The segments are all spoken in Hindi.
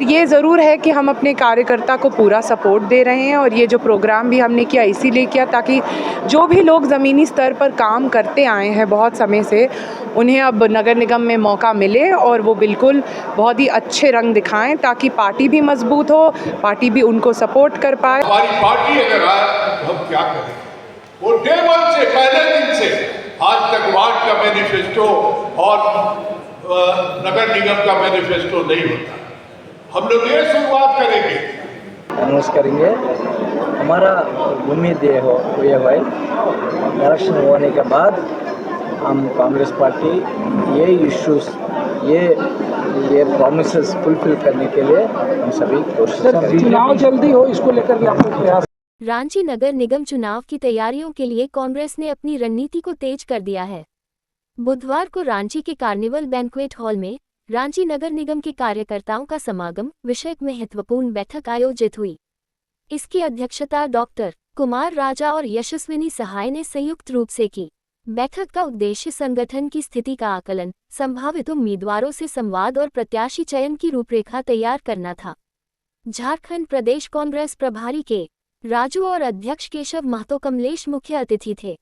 ये ज़रूर है कि हम अपने कार्यकर्ता को पूरा सपोर्ट दे रहे हैं और ये जो प्रोग्राम भी हमने किया इसीलिए किया ताकि जो भी लोग ज़मीनी स्तर पर काम करते आए हैं बहुत समय से, उन्हें अब नगर निगम में मौका मिले और वो बिल्कुल बहुत ही अच्छे रंग दिखाएं ताकि पार्टी भी मजबूत हो, पार्टी भी उनको सपोर्ट कर पाए। हमारी पार्टी अगर आए तो हम क्या करें? वो डे वन से, पहले दिन से आज तक वार्ड का मैनिफेस्टो और नगर निगम का मैनिफेस्टो नहीं होता। हम लोग ये शुरुआत करेंगे, अनाउंस करेंगे। हमारा उम्मीद ये है इलेक्शन होने के बाद हम कांग्रेस पार्टी ये इश्यूज ये प्रॉमिसेस फुलफिल करने के लिए हम सभी कोशिश करेंगे। चुनाव जल्दी हो, इसको लेकर के आपको प्रयास। रांची नगर निगम चुनाव की तैयारियों के लिए कांग्रेस ने अपनी रणनीति को तेज कर दिया है। बुधवार को रांची के कार्निवल बैंक्वेट हॉल में रांची नगर निगम के कार्यकर्ताओं का समागम विषय महत्वपूर्ण बैठक आयोजित हुई। इसकी अध्यक्षता डॉक्टर कुमार राजा और यशस्विनी सहाय ने संयुक्त रूप से की। बैठक का उद्देश्य संगठन की स्थिति का आकलन, संभावित उम्मीदवारों से संवाद और प्रत्याशी चयन की रूपरेखा तैयार करना था। झारखंड प्रदेश कांग्रेस प्रभारी के राजू और अध्यक्ष केशव महतो कमलेश मुख्य अतिथि थे।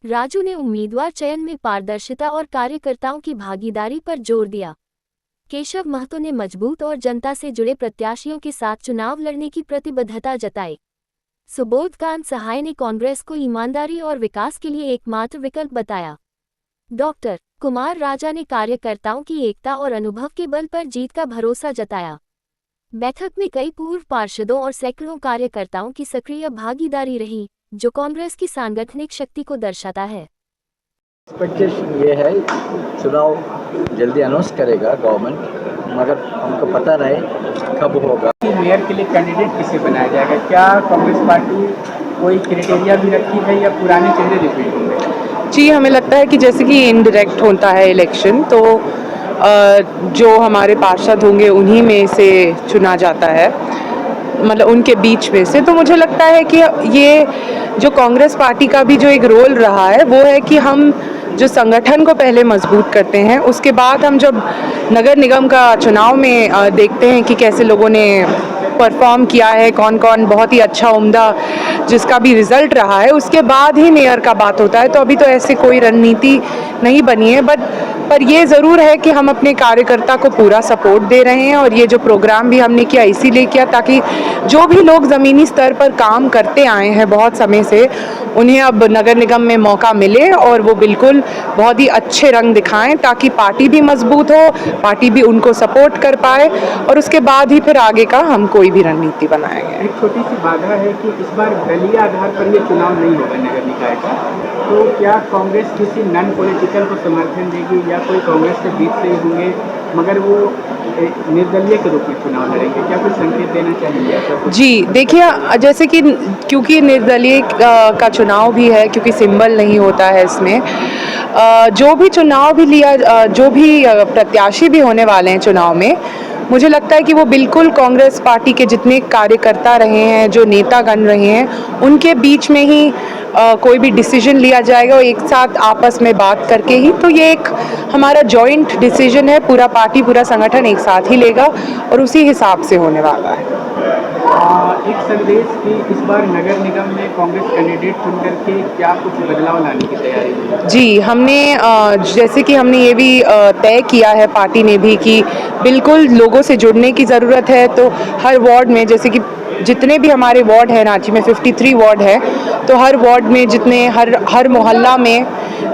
राजू ने उम्मीदवार चयन में पारदर्शिता और कार्यकर्ताओं की भागीदारी पर जोर दिया। केशव महतो ने मजबूत और जनता से जुड़े प्रत्याशियों के साथ चुनाव लड़ने की प्रतिबद्धता जताई। सुबोधकांत सहाय ने कांग्रेस को ईमानदारी और विकास के लिए एकमात्र विकल्प बताया। डॉक्टर कुमार राजा ने कार्यकर्ताओं की एकता और अनुभव के बल पर जीत का भरोसा जताया। बैठक में कई पूर्व पार्षदों और सैकड़ों कार्यकर्ताओं की सक्रिय भागीदारी रही, जो कांग्रेस की सांगठनिक शक्ति को दर्शाता है। एक्सपेक्टेशन ये है चुनाव जल्दी अनाउंस करेगा गवर्नमेंट, मगर हमको पता नहीं कब होगा। मेयर के लिए कैंडिडेट किसे बनाया जाएगा? क्या कांग्रेस पार्टी कोई क्राइटेरिया भी रखी है या पुराने चेहरे रिपीट होंगे? जी, हमें लगता है कि जैसे कि इनडायरेक्ट होता है इलेक्शन, तो जो हमारे पार्षद होंगे उन्हीं में से चुना जाता है, मतलब उनके बीच में से। तो मुझे लगता है कि ये जो कांग्रेस पार्टी का भी जो एक रोल रहा है वो है कि हम जो संगठन को पहले मजबूत करते हैं, उसके बाद हम जब नगर निगम का चुनाव में देखते हैं कि कैसे लोगों ने परफॉर्म किया है, कौन कौन बहुत ही अच्छा उम्दा जिसका भी रिजल्ट रहा है, उसके बाद ही मेयर का बात होता है। तो अभी तो ऐसे कोई रणनीति नहीं बनी है, पर ये ज़रूर है कि हम अपने कार्यकर्ता को पूरा सपोर्ट दे रहे हैं और ये जो प्रोग्राम भी हमने किया इसीलिए किया ताकि जो भी लोग ज़मीनी स्तर पर काम करते आए हैं बहुत समय से, उन्हें अब नगर निगम में मौका मिले और वो बिल्कुल बहुत ही अच्छे रंग दिखाएं ताकि पार्टी भी मजबूत हो, पार्टी भी उनको सपोर्ट कर पाए और उसके बाद ही फिर आगे का हम कोई भी रणनीति बनाएंगे। एक छोटी सी बाधा है कि इस बार दलीय आधार पर ये चुनाव नहीं होगा नगर निकाय का, तो क्या कांग्रेस किसी नॉन पॉलिटिकल को समर्थन देगी या कोई कांग्रेस के बीच से ही होंगे मगर वो निर्दलीय के रूप में चुनाव लड़ेंगे? क्या कुछ संकेत देना चाहिए? जी देखिए, जैसे कि क्योंकि निर्दलीय का चुनाव भी है, क्योंकि सिंबल नहीं होता है इसमें, जो भी चुनाव भी लिया, जो भी प्रत्याशी भी होने वाले हैं चुनाव में, मुझे लगता है कि वो बिल्कुल कांग्रेस पार्टी के जितने कार्यकर्ता रहे हैं, जो नेतागण रहे हैं, उनके बीच में ही कोई भी डिसीजन लिया जाएगा और एक साथ आपस में बात करके ही। तो ये एक हमारा जॉइंट डिसीजन है, पूरा पार्टी पूरा संगठन एक साथ ही लेगा और उसी हिसाब से होने वाला है। एक संदेश कि इस बार नगर निगम में कांग्रेस कैंडिडेट चुन करके क्या कुछ बदलाव लाने की तैयारी है? जी, हमने जैसे कि हमने ये भी तय किया है पार्टी ने भी कि बिल्कुल लोगों से जुड़ने की ज़रूरत है। तो हर वार्ड में, जैसे कि जितने भी हमारे वार्ड हैं रांची में 53 वार्ड है, तो हर वार्ड में जितने हर मोहल्ला में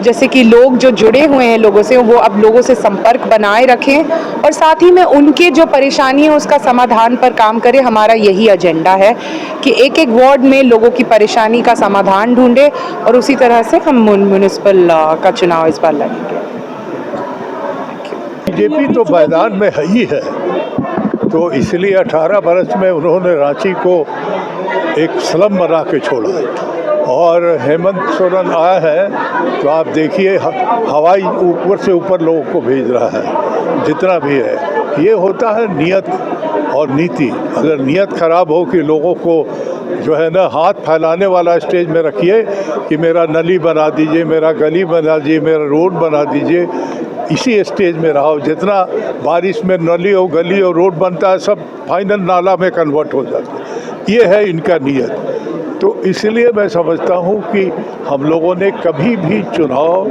जैसे कि लोग जो जुड़े हुए हैं लोगों से, वो अब लोगों से संपर्क बनाए रखें और साथ ही में उनके जो परेशानी है उसका समाधान पर काम करें। हमारा यही एजेंडा है कि एक एक वार्ड में लोगों की परेशानी का समाधान ढूंढे और उसी तरह से हम म्युनिसिपल का चुनाव इस बार लड़ेंगे। बीजेपी तो मैदान में है ही है, तो इसलिए 18 बरस में उन्होंने रांची को एक स्लम बना के छोड़ा और हेमंत सोरेन आया है तो आप देखिए हवाई ऊपर से ऊपर लोगों को भेज रहा है। जितना भी है ये होता है नियत और नीति। अगर नियत खराब हो कि लोगों को जो है ना हाथ फैलाने वाला स्टेज में रखिए कि मेरा नली बना दीजिए, मेरा गली बना दीजिए, मेरा रोड बना दीजिए, इसी स्टेज में रहा हो। जितना बारिश में नली और गली और रोड बनता है सब फाइनल नाला में कन्वर्ट हो जाता है। ये है इनका नियत। तो इसलिए मैं समझता हूँ कि हम लोगों ने कभी भी चुनाव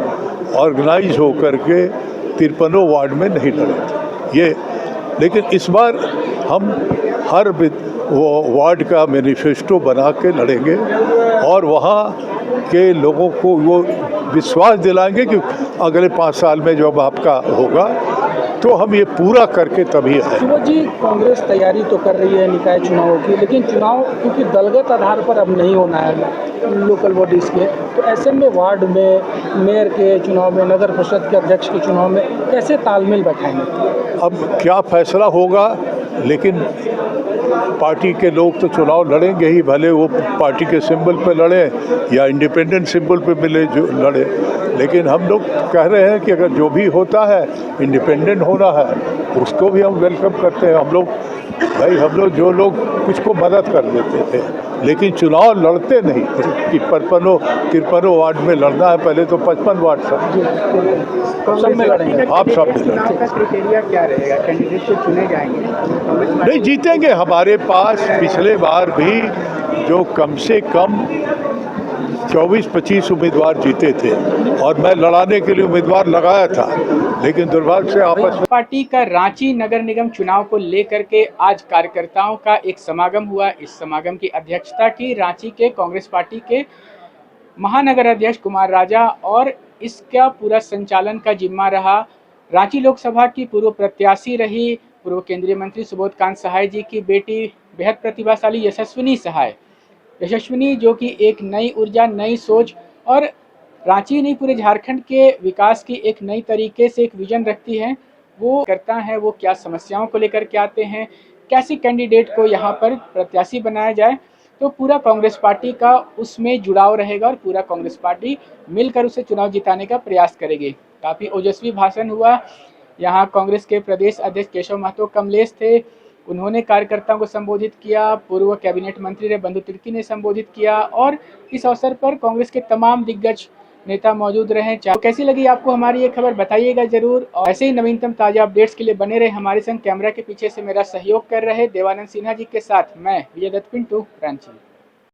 ऑर्गेनाइज होकर के 53 वार्ड में नहीं लड़े थे ये, लेकिन इस बार हम हर वो वार्ड का मैनिफेस्टो बना के लड़ेंगे और वहाँ के लोगों को वो विश्वास दिलाएंगे कि अगले 5 साल में जब आपका होगा तो हम ये पूरा करके तभी आए। सुबोध जी, कांग्रेस तैयारी तो कर रही है निकाय चुनावों की, लेकिन चुनाव क्योंकि दलगत आधार पर अब नहीं होना है लोकल बॉडीज़ के, तो ऐसे में वार्ड में, मेयर के चुनाव में, नगर परिषद के अध्यक्ष के चुनाव में कैसे तालमेल बैठाएंगे? अब क्या फैसला होगा, लेकिन पार्टी के लोग तो चुनाव लड़ेंगे ही, भले वो पार्टी के सिंबल पे लड़े या इंडिपेंडेंट सिंबल पे मिले जो लड़े। लेकिन हम लोग कह रहे हैं कि अगर जो भी होता है इंडिपेंडेंट होना है उसको भी हम वेलकम करते हैं। हम लोग जो लोग कुछ को मदद कर देते थे, लेकिन चुनाव लड़ते नहीं थे कि 53 वार्ड में लड़ना है। पहले तो 55 वार्ड सब में लड़ेंगे। आप सब में लड़ेंगे। चुनाव का क्राइटेरिया क्या रहेगा? कैंडिडेट तो चुने जाएंगे, नहीं जीतेंगे। हमारे पास पिछले बार भी जो कम से कम 24-25 उम्मीदवार जीते थे और मैं लड़ाने के लिए उम्मीदवार लगाया था, लेकिन दुर्भाग्य से आपस में पार्टी का रांची नगर निगम चुनाव को लेकर के आज कार्यकर्ताओं का एक समागम हुआ। इस समागम की अध्यक्षता की रांची के कांग्रेस पार्टी के महानगर अध्यक्ष कुमार राजा और इसका पूरा संचालन का जिम्मा रहा रांची लोकसभा की पूर्व प्रत्याशी रही पूर्व केंद्रीय मंत्री सुबोध कांत सहाय जी की बेटी, बेहद प्रतिभाशाली यशस्विनी सहाय। यशस्विनी जो कि एक नई ऊर्जा, नई सोच और रांची नहीं पूरे झारखंड के विकास की एक नई तरीके से एक विजन रखती है। वो करता है, वो क्या समस्याओं को लेकर के आते हैं, कैसे कैंडिडेट को यहाँ पर प्रत्याशी बनाया जाए, तो पूरा कांग्रेस पार्टी का उसमें जुड़ाव रहेगा और पूरा कांग्रेस पार्टी मिलकर उसे चुनाव जिताने का प्रयास करेगी। काफ़ी ओजस्वी भाषण हुआ। यहाँ कांग्रेस के प्रदेश अध्यक्ष केशव महतो कमलेश थे, उन्होंने कार्यकर्ताओं को संबोधित किया। पूर्व कैबिनेट मंत्री रे बंधु तिर्की ने संबोधित किया और इस अवसर पर कांग्रेस के तमाम दिग्गज नेता मौजूद रहे। कैसी लगी आपको हमारी ये खबर, बताइएगा जरूर। और ऐसे ही नवीनतम ताजा अपडेट्स के लिए बने रहे हमारे संग। कैमरा के पीछे से मेरा सहयोग कर रहे देवानंद सिन्हा जी के साथ मैं विजय दत्त पिंटू, रांची।